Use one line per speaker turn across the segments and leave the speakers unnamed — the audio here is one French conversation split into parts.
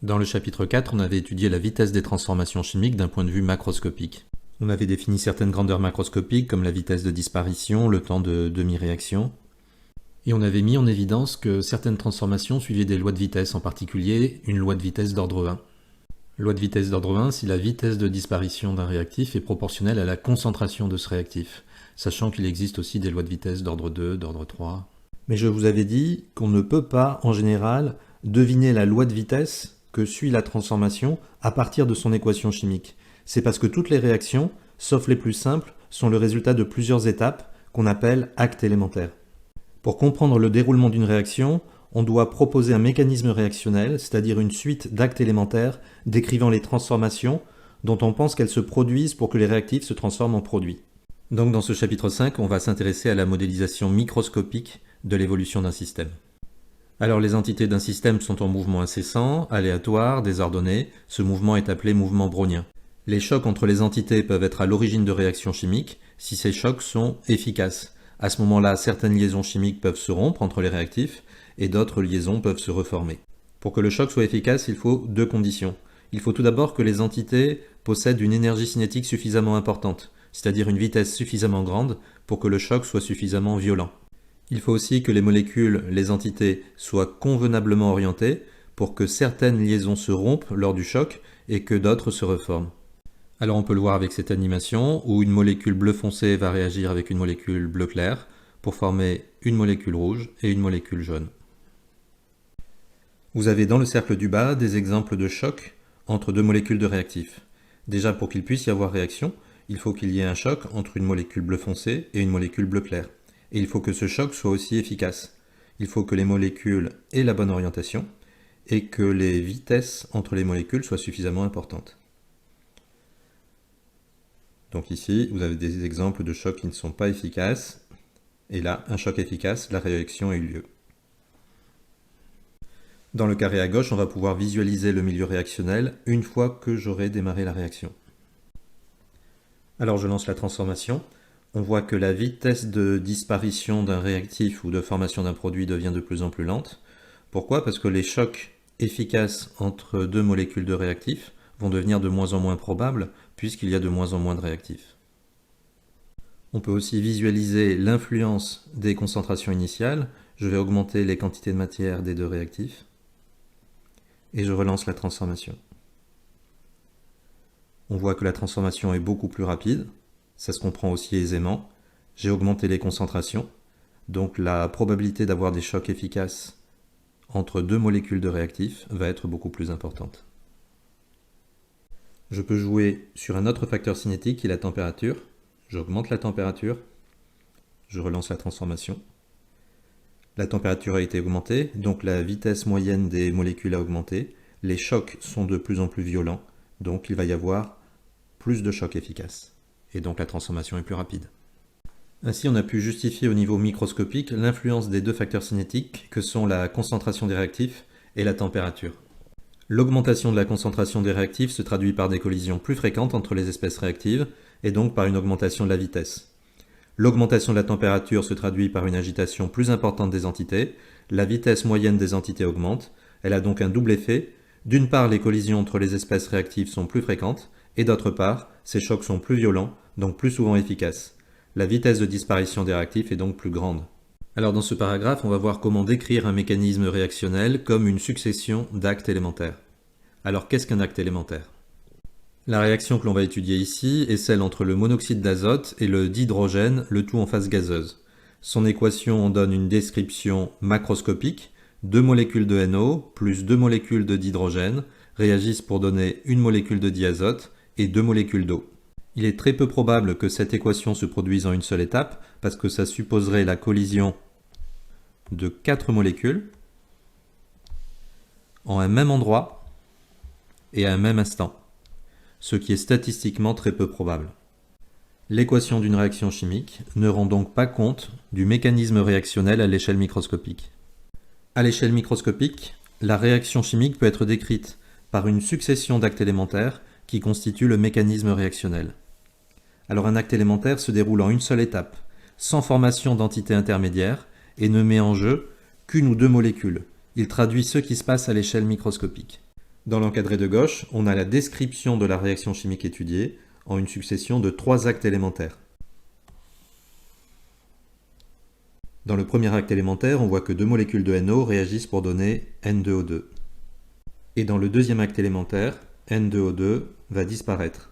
Dans le chapitre 4, on avait étudié la vitesse des transformations chimiques d'un point de vue macroscopique. On avait défini certaines grandeurs macroscopiques comme la vitesse de disparition, le temps de demi-réaction. Et on avait mis en évidence que certaines transformations suivaient des lois de vitesse, en particulier une loi de vitesse d'ordre 1. Loi de vitesse d'ordre 1 si la vitesse de disparition d'un réactif est proportionnelle à la concentration de ce réactif, sachant qu'il existe aussi des lois de vitesse d'ordre 2, d'ordre 3. Mais je vous avais dit qu'on ne peut pas, en général, deviner la loi de vitesse que suit la transformation à partir de son équation chimique. C'est parce que toutes les réactions, sauf les plus simples, sont le résultat de plusieurs étapes qu'on appelle actes élémentaires. Pour comprendre le déroulement d'une réaction, on doit proposer un mécanisme réactionnel, c'est-à-dire une suite d'actes élémentaires décrivant les transformations dont on pense qu'elles se produisent pour que les réactifs se transforment en produits. Donc dans ce chapitre 5, on va s'intéresser à la modélisation microscopique de l'évolution d'un système. Alors les entités d'un système sont en mouvement incessant, aléatoire, désordonné. Ce mouvement est appelé mouvement brownien. Les chocs entre les entités peuvent être à l'origine de réactions chimiques si ces chocs sont efficaces. À ce moment-là, certaines liaisons chimiques peuvent se rompre entre les réactifs et d'autres liaisons peuvent se reformer. Pour que le choc soit efficace, il faut deux conditions. Il faut tout d'abord que les entités possèdent une énergie cinétique suffisamment importante, c'est-à-dire une vitesse suffisamment grande pour que le choc soit suffisamment violent. Il faut aussi que les molécules, les entités, soient convenablement orientées pour que certaines liaisons se rompent lors du choc et que d'autres se reforment. Alors on peut le voir avec cette animation où une molécule bleu foncé va réagir avec une molécule bleu clair pour former une molécule rouge et une molécule jaune. Vous avez dans le cercle du bas des exemples de chocs entre deux molécules de réactifs. Déjà pour qu'il puisse y avoir réaction, il faut qu'il y ait un choc entre une molécule bleu foncé et une molécule bleu clair. Et il faut que ce choc soit aussi efficace. Il faut que les molécules aient la bonne orientation et que les vitesses entre les molécules soient suffisamment importantes. Donc ici, vous avez des exemples de chocs qui ne sont pas efficaces. Et là, un choc efficace, la réaction a eu lieu. Dans le carré à gauche, on va pouvoir visualiser le milieu réactionnel une fois que j'aurai démarré la réaction. Alors je lance la transformation. On voit que la vitesse de disparition d'un réactif ou de formation d'un produit devient de plus en plus lente. Pourquoi? Parce que les chocs efficaces entre deux molécules de réactifs vont devenir de moins en moins probables puisqu'il y a de moins en moins de réactifs. On peut aussi visualiser l'influence des concentrations initiales. Je vais augmenter les quantités de matière des deux réactifs et je relance la transformation. On voit que la transformation est beaucoup plus rapide. Ça se comprend aussi aisément. J'ai augmenté les concentrations, donc la probabilité d'avoir des chocs efficaces entre deux molécules de réactifs va être beaucoup plus importante. Je peux jouer sur un autre facteur cinétique qui est la température. J'augmente la température, je relance la transformation. La température a été augmentée, donc la vitesse moyenne des molécules a augmenté. Les chocs sont de plus en plus violents, donc il va y avoir plus de chocs efficaces. Et donc la transformation est plus rapide. Ainsi, on a pu justifier au niveau microscopique l'influence des deux facteurs cinétiques que sont la concentration des réactifs et la température. L'augmentation de la concentration des réactifs se traduit par des collisions plus fréquentes entre les espèces réactives et donc par une augmentation de la vitesse. L'augmentation de la température se traduit par une agitation plus importante des entités. La vitesse moyenne des entités augmente. Elle a donc un double effet. D'une part, les collisions entre les espèces réactives sont plus fréquentes, et d'autre part, ces chocs sont plus violents, donc plus souvent efficaces. La vitesse de disparition des réactifs est donc plus grande. Alors dans ce paragraphe, on va voir comment décrire un mécanisme réactionnel comme une succession d'actes élémentaires. Alors qu'est-ce qu'un acte élémentaire? La réaction que l'on va étudier ici est celle entre le monoxyde d'azote et le dihydrogène, le tout en phase gazeuse. Son équation en donne une description macroscopique. Deux molécules de NO plus deux molécules de dihydrogène réagissent pour donner une molécule de diazote et deux molécules d'eau. Il est très peu probable que cette équation se produise en une seule étape parce que ça supposerait la collision de 4 molécules en un même endroit et à un même instant, ce qui est statistiquement très peu probable. L'équation d'une réaction chimique ne rend donc pas compte du mécanisme réactionnel à l'échelle microscopique. À l'échelle microscopique, la réaction chimique peut être décrite par une succession d'actes élémentaires qui constituent le mécanisme réactionnel. Alors un acte élémentaire se déroule en une seule étape, sans formation d'entités intermédiaires et ne met en jeu qu'une ou deux molécules. Il traduit ce qui se passe à l'échelle microscopique. Dans l'encadré de gauche, on a la description de la réaction chimique étudiée en une succession de 3 actes élémentaires. Dans le premier acte élémentaire, on voit que 2 molécules de NO réagissent pour donner N2O2. Et dans le deuxième acte élémentaire, N2O2 va disparaître.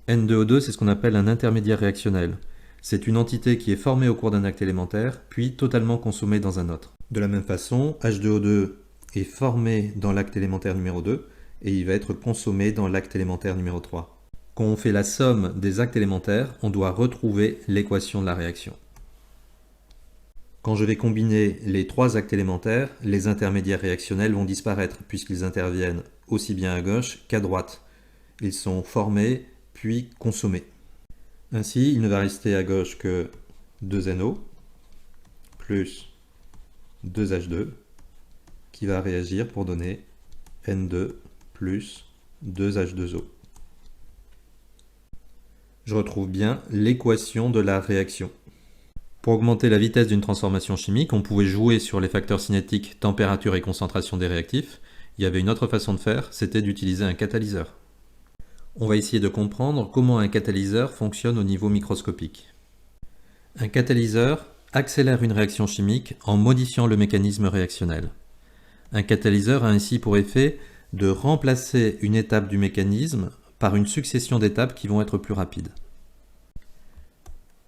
N2O2, c'est ce qu'on appelle un intermédiaire réactionnel. C'est une entité qui est formée au cours d'un acte élémentaire, puis totalement consommée dans un autre. De la même façon, H2O2 est formé dans l'acte élémentaire numéro 2, et il va être consommé dans l'acte élémentaire numéro 3. Quand on fait la somme des actes élémentaires, on doit retrouver l'équation de la réaction. Quand je vais combiner les 3 actes élémentaires, les intermédiaires réactionnels vont disparaître puisqu'ils interviennent aussi bien à gauche qu'à droite. Ils sont formés puis consommés. Ainsi, il ne va rester à gauche que 2NO plus 2H2 qui va réagir pour donner N2 plus 2H2O. Je retrouve bien l'équation de la réaction. Pour augmenter la vitesse d'une transformation chimique, on pouvait jouer sur les facteurs cinétiques température et concentration des réactifs. Il y avait une autre façon de faire, c'était d'utiliser un catalyseur. On va essayer de comprendre comment un catalyseur fonctionne au niveau microscopique. Un catalyseur accélère une réaction chimique en modifiant le mécanisme réactionnel. Un catalyseur a ainsi pour effet de remplacer une étape du mécanisme par une succession d'étapes qui vont être plus rapides.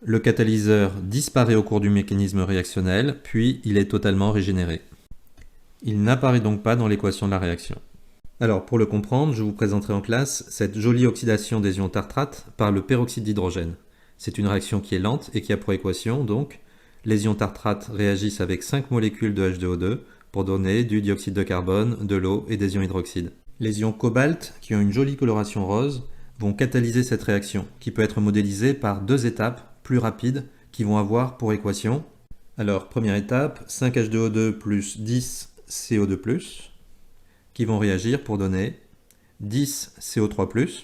Le catalyseur disparaît au cours du mécanisme réactionnel, puis il est totalement régénéré. Il n'apparaît donc pas dans l'équation de la réaction. Alors, pour le comprendre, je vous présenterai en classe cette jolie oxydation des ions tartrate par le peroxyde d'hydrogène. C'est une réaction qui est lente et qui a pour équation, donc, les ions tartrate réagissent avec 5 molécules de H2O2 pour donner du dioxyde de carbone, de l'eau et des ions hydroxyde. Les ions cobalt, qui ont une jolie coloration rose, vont catalyser cette réaction, qui peut être modélisée par 2 étapes plus rapides qui vont avoir pour équation. Alors, première étape, 5H2O2 plus 10 CO2+, qui vont réagir pour donner 10 CO3+.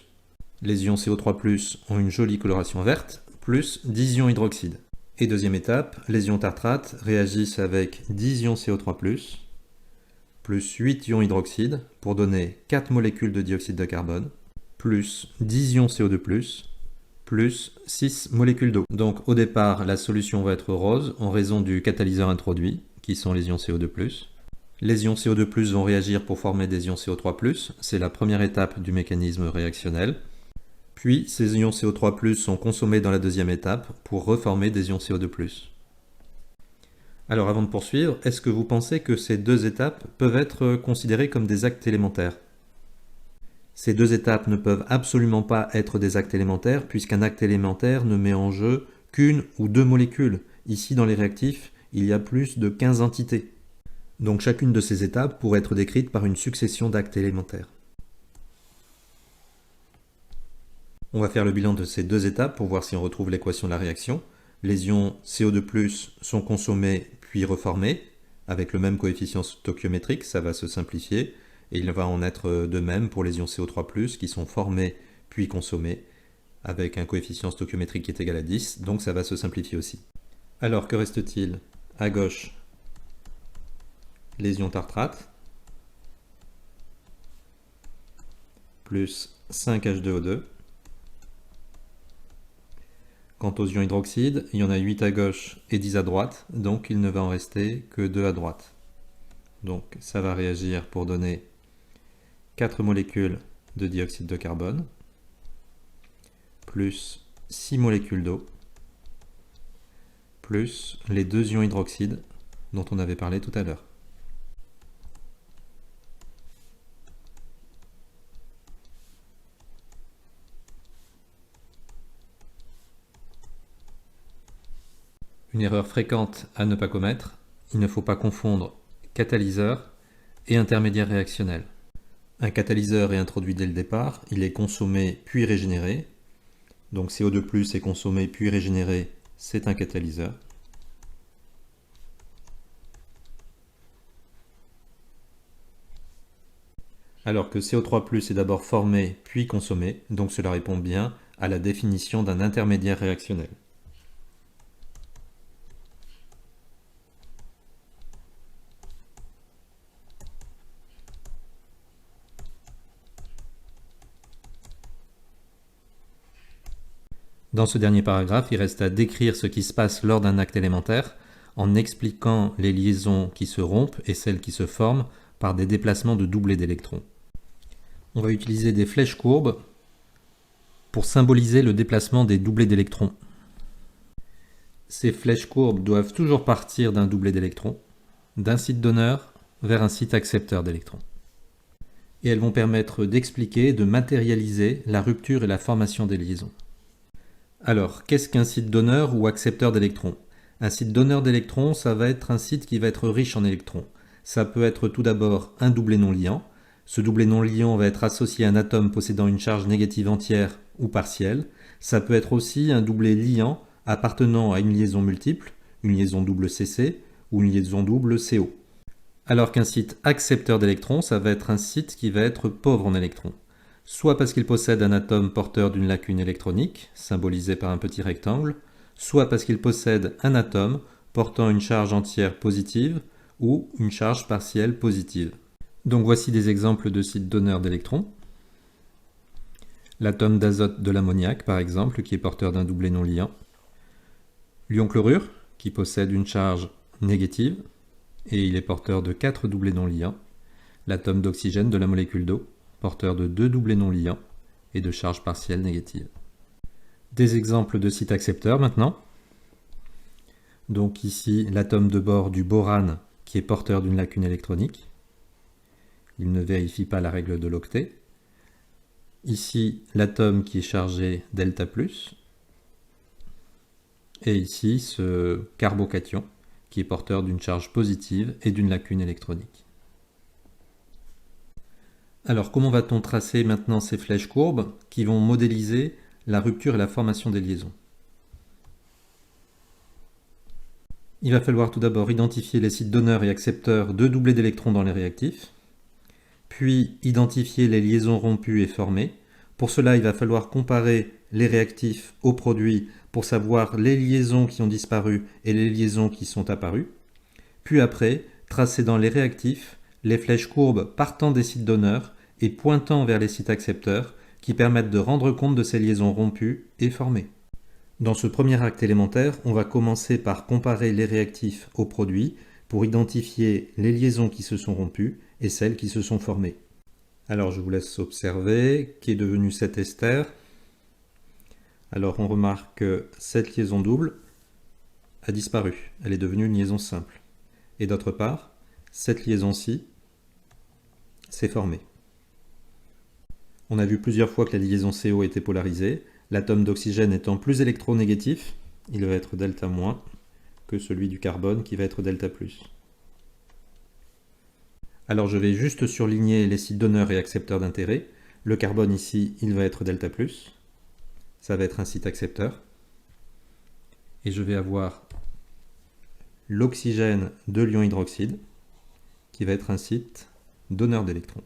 Les ions CO3+, ont une jolie coloration verte, plus 10 ions hydroxyde. Et deuxième étape, les ions tartrate réagissent avec 10 ions CO3+, plus 8 ions hydroxyde, pour donner 4 molécules de dioxyde de carbone, plus 10 ions CO2+, plus 6 molécules d'eau. Donc au départ, la solution va être rose en raison du catalyseur introduit, qui sont les ions CO2+. Les ions CO2+, vont réagir pour former des ions CO3+, c'est la première étape du mécanisme réactionnel. Puis ces ions CO3+, sont consommés dans la deuxième étape pour reformer des ions CO2+. Alors avant de poursuivre, est-ce que vous pensez que ces 2 étapes peuvent être considérées comme des actes élémentaires ? Ces 2 étapes ne peuvent absolument pas être des actes élémentaires puisqu'un acte élémentaire ne met en jeu qu'une ou 2 molécules. Ici, dans les réactifs, il y a plus de 15 entités. Donc chacune de ces étapes pourrait être décrite par une succession d'actes élémentaires. On va faire le bilan de ces 2 étapes pour voir si on retrouve l'équation de la réaction. Les ions CO2+, sont consommés puis reformés avec le même coefficient stoichiométrique, ça va se simplifier. Et il va en être de même pour les ions CO3+, qui sont formés puis consommés, avec un coefficient stoichiométrique qui est égal à 10, donc ça va se simplifier aussi. Alors, que reste-t-il? À gauche, les ions tartrate, plus 5H2O2. Quant aux ions hydroxyde, il y en a 8 à gauche et 10 à droite, donc il ne va en rester que 2 à droite. Donc ça va réagir pour donner 4 molécules de dioxyde de carbone, plus 6 molécules d'eau, plus les 2 ions hydroxyde dont on avait parlé tout à l'heure. Une erreur fréquente à ne pas commettre, il ne faut pas confondre catalyseur et intermédiaire réactionnel. Un catalyseur est introduit dès le départ, il est consommé puis régénéré. Donc CO2+ est consommé puis régénéré, c'est un catalyseur. Alors que CO3+ est d'abord formé puis consommé, donc cela répond bien à la définition d'un intermédiaire réactionnel. Dans ce dernier paragraphe, il reste à décrire ce qui se passe lors d'un acte élémentaire en expliquant les liaisons qui se rompent et celles qui se forment par des déplacements de doublés d'électrons. On va utiliser des flèches courbes pour symboliser le déplacement des doublés d'électrons. Ces flèches courbes doivent toujours partir d'un doublé d'électrons, d'un site donneur vers un site accepteur d'électrons. Et elles vont permettre d'expliquer, de matérialiser la rupture et la formation des liaisons. Alors, qu'est-ce qu'un site donneur ou accepteur d'électrons? Un site donneur d'électrons, ça va être un site qui va être riche en électrons. Ça peut être tout d'abord un doublé non liant. Ce doublé non liant va être associé à un atome possédant une charge négative entière ou partielle. Ça peut être aussi un doublé liant appartenant à une liaison multiple, une liaison double CC ou une liaison double CO. Alors qu'un site accepteur d'électrons, ça va être un site qui va être pauvre en électrons. Soit parce qu'il possède un atome porteur d'une lacune électronique, symbolisée par un petit rectangle, soit parce qu'il possède un atome portant une charge entière positive ou une charge partielle positive. Donc voici des exemples de sites donneurs d'électrons. L'atome d'azote de l'ammoniac, par exemple, qui est porteur d'un doublé non liant. L'ion chlorure, qui possède une charge négative, et il est porteur de 4 doublés non liants. L'atome d'oxygène de la molécule d'eau, porteur de 2 doublés non liants et de charge partielle négative. Des exemples de sites accepteurs maintenant. Donc ici, l'atome de bore du borane qui est porteur d'une lacune électronique. Il ne vérifie pas la règle de l'octet. Ici, l'atome qui est chargé delta+. Et ici, ce carbocation qui est porteur d'une charge positive et d'une lacune électronique. Alors, comment va-t-on tracer maintenant ces flèches courbes qui vont modéliser la rupture et la formation des liaisons? Il va falloir tout d'abord identifier les sites donneurs et accepteurs de doublés d'électrons dans les réactifs, puis identifier les liaisons rompues et formées. Pour cela, il va falloir comparer les réactifs aux produits pour savoir les liaisons qui ont disparu et les liaisons qui sont apparues. Puis après, tracer dans les réactifs les flèches courbes partant des sites donneurs et pointant vers les sites accepteurs qui permettent de rendre compte de ces liaisons rompues et formées. Dans ce premier acte élémentaire, on va commencer par comparer les réactifs aux produits pour identifier les liaisons qui se sont rompues et celles qui se sont formées. Alors je vous laisse observer qu'est devenu cet ester. Alors on remarque que cette liaison double a disparu, elle est devenue une liaison simple. Et d'autre part, cette liaison-ci s'est formée. On a vu plusieurs fois que la liaison CO était polarisée, l'atome d'oxygène étant plus électronégatif, il va être delta- que celui du carbone qui va être delta+. Alors je vais juste surligner les sites donneurs et accepteurs d'intérêt. Le carbone ici, il va être delta+, ça va être un site accepteur. Et je vais avoir l'oxygène de l'ion hydroxyde, qui va être un site donneur d'électrons.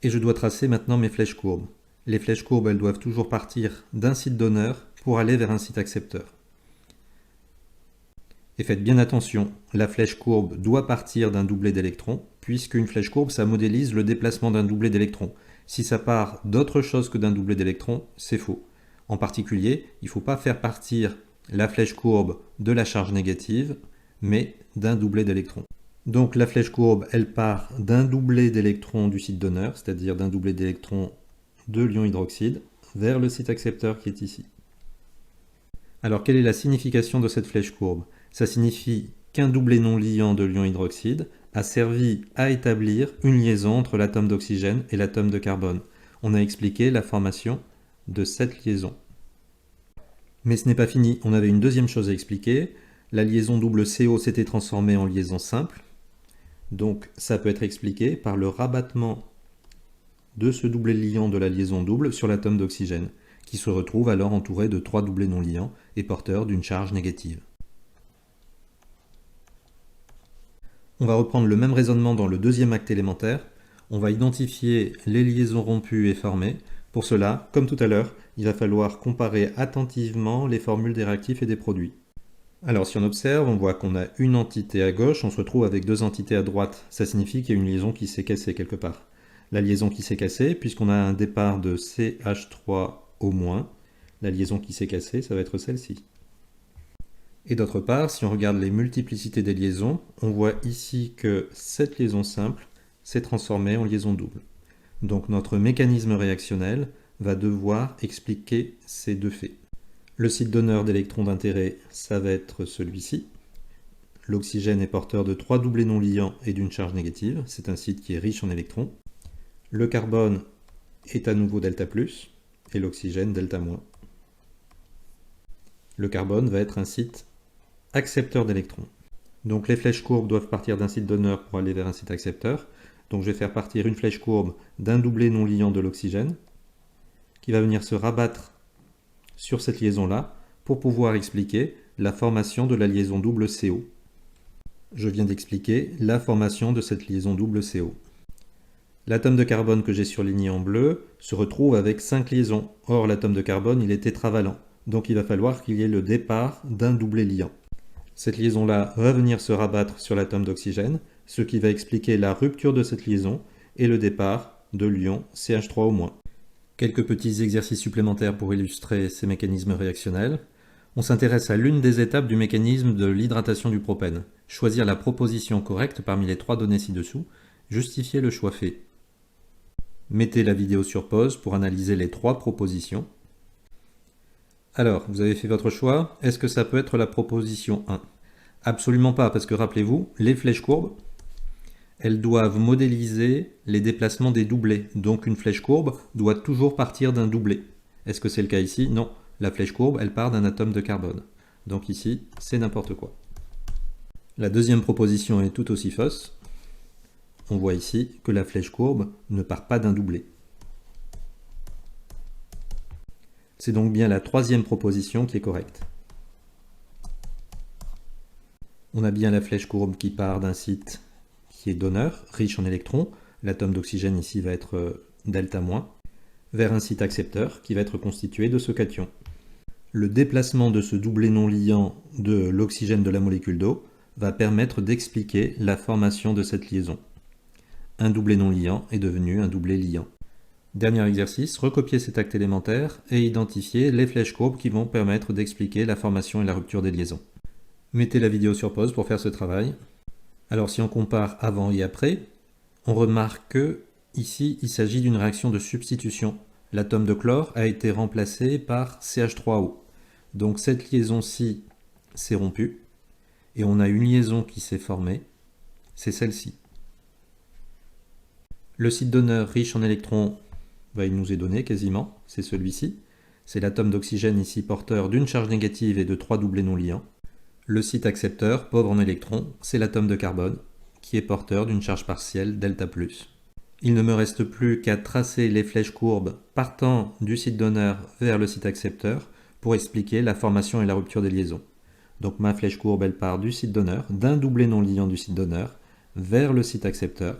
Et je dois tracer maintenant mes flèches courbes. Les flèches courbes, elles doivent toujours partir d'un site donneur pour aller vers un site accepteur. Et faites bien attention, la flèche courbe doit partir d'un doublé d'électrons, puisqu'une flèche courbe, ça modélise le déplacement d'un doublé d'électrons. Si ça part d'autre chose que d'un doublé d'électrons, c'est faux. En particulier, il ne faut pas faire partir la flèche courbe de la charge négative, mais d'un doublé d'électrons. Donc la flèche courbe, elle part d'un doublé d'électrons du site donneur, c'est-à-dire d'un doublé d'électrons de l'ion hydroxyde, vers le site accepteur qui est ici. Alors quelle est la signification de cette flèche courbe? Ça signifie qu'un doublé non liant de l'ion hydroxyde a servi à établir une liaison entre l'atome d'oxygène et l'atome de carbone. On a expliqué la formation de cette liaison. Mais ce n'est pas fini, on avait une deuxième chose à expliquer. La liaison double CO s'était transformée en liaison simple. Donc ça peut être expliqué par le rabattement de ce doublé liant de la liaison double sur l'atome d'oxygène, qui se retrouve alors entouré de 3 doublés non liants et porteur d'une charge négative. On va reprendre le même raisonnement dans le deuxième acte élémentaire. On va identifier les liaisons rompues et formées. Pour cela, comme tout à l'heure, il va falloir comparer attentivement les formules des réactifs et des produits. Alors si on observe, on voit qu'on a une entité à gauche, on se retrouve avec deux entités à droite. Ça signifie qu'il y a une liaison qui s'est cassée quelque part. La liaison qui s'est cassée, puisqu'on a un départ de CH3O-, La liaison qui s'est cassée, ça va être celle-ci. Et d'autre part, si on regarde les multiplicités des liaisons, on voit ici que cette liaison simple s'est transformée en liaison double. Donc notre mécanisme réactionnel va devoir expliquer ces deux faits. Le site donneur d'électrons d'intérêt, ça va être celui-ci. L'oxygène est porteur de 3 doublés non liants et d'une charge négative. C'est un site qui est riche en électrons. Le carbone est à nouveau delta+, et l'oxygène delta-. Le carbone va être un site accepteur d'électrons. Donc les flèches courbes doivent partir d'un site donneur pour aller vers un site accepteur. Donc je vais faire partir une flèche courbe d'un doublé non liant de l'oxygène, qui va venir se rabattre sur cette liaison-là pour pouvoir expliquer la formation de la liaison double CO. Je viens d'expliquer la formation de cette liaison double CO. L'atome de carbone que j'ai surligné en bleu se retrouve avec 5 liaisons. Or, l'atome de carbone, il est tétravalent. Donc il va falloir qu'il y ait le départ d'un doublé liant. Cette liaison-là va venir se rabattre sur l'atome d'oxygène, ce qui va expliquer la rupture de cette liaison et le départ de l'ion CH3O-. Quelques petits exercices supplémentaires pour illustrer ces mécanismes réactionnels. On s'intéresse à l'une des étapes du mécanisme de l'hydratation du propène. Choisir la proposition correcte parmi les 3 données ci-dessous. Justifier le choix fait. Mettez la vidéo sur pause pour analyser les 3 propositions. Alors, vous avez fait votre choix. Est-ce que ça peut être la proposition 1? Absolument pas, parce que rappelez-vous, les flèches courbes, elles doivent modéliser les déplacements des doublés. Donc une flèche courbe doit toujours partir d'un doublé. Est-ce que c'est le cas ici? Non. La flèche courbe, elle part d'un atome de carbone. Donc ici, c'est n'importe quoi. La deuxième proposition est tout aussi fausse. On voit ici que la flèche courbe ne part pas d'un doublé. C'est donc bien la troisième proposition qui est correcte. On a bien la flèche courbe qui part d'un site qui est donneur, riche en électrons. L'atome d'oxygène ici va être delta-, vers un site accepteur qui va être constitué de ce cation. Le déplacement de ce doublé non liant de l'oxygène de la molécule d'eau va permettre d'expliquer la formation de cette liaison. Un doublé non liant est devenu un doublé liant. Dernier exercice, recopier cet acte élémentaire et identifier les flèches courbes qui vont permettre d'expliquer la formation et la rupture des liaisons. Mettez la vidéo sur pause pour faire ce travail. Alors si on compare avant et après, on remarque que ici il s'agit d'une réaction de substitution. L'atome de chlore a été remplacé par CH3O. Donc cette liaison-ci s'est rompue et on a une liaison qui s'est formée, c'est celle-ci. Le site donneur riche en électrons, il nous est donné quasiment, c'est celui-ci. C'est l'atome d'oxygène ici porteur d'une charge négative et de 3 doublés non liants. Le site accepteur, pauvre en électrons, c'est l'atome de carbone qui est porteur d'une charge partielle delta+. Il ne me reste plus qu'à tracer les flèches courbes partant du site donneur vers le site accepteur pour expliquer la formation et la rupture des liaisons. Donc ma flèche courbe, elle part du site donneur, d'un doublé non liant du site donneur, vers le site accepteur.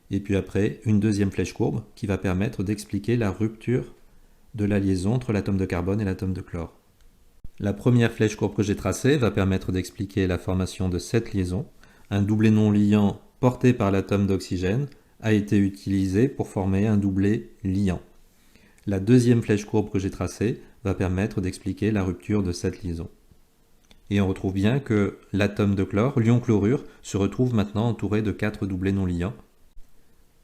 Et puis après, une deuxième flèche courbe qui va permettre d'expliquer la rupture de la liaison entre l'atome de carbone et l'atome de chlore. La première flèche courbe que j'ai tracée va permettre d'expliquer la formation de cette liaison. Un doublé non liant porté par l'atome d'oxygène a été utilisé pour former un doublé liant. La deuxième flèche courbe que j'ai tracée va permettre d'expliquer la rupture de cette liaison. Et on retrouve bien que l'atome de chlore, l'ion chlorure, se retrouve maintenant entouré de 4 doublés non liants,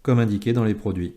comme indiqué dans les produits.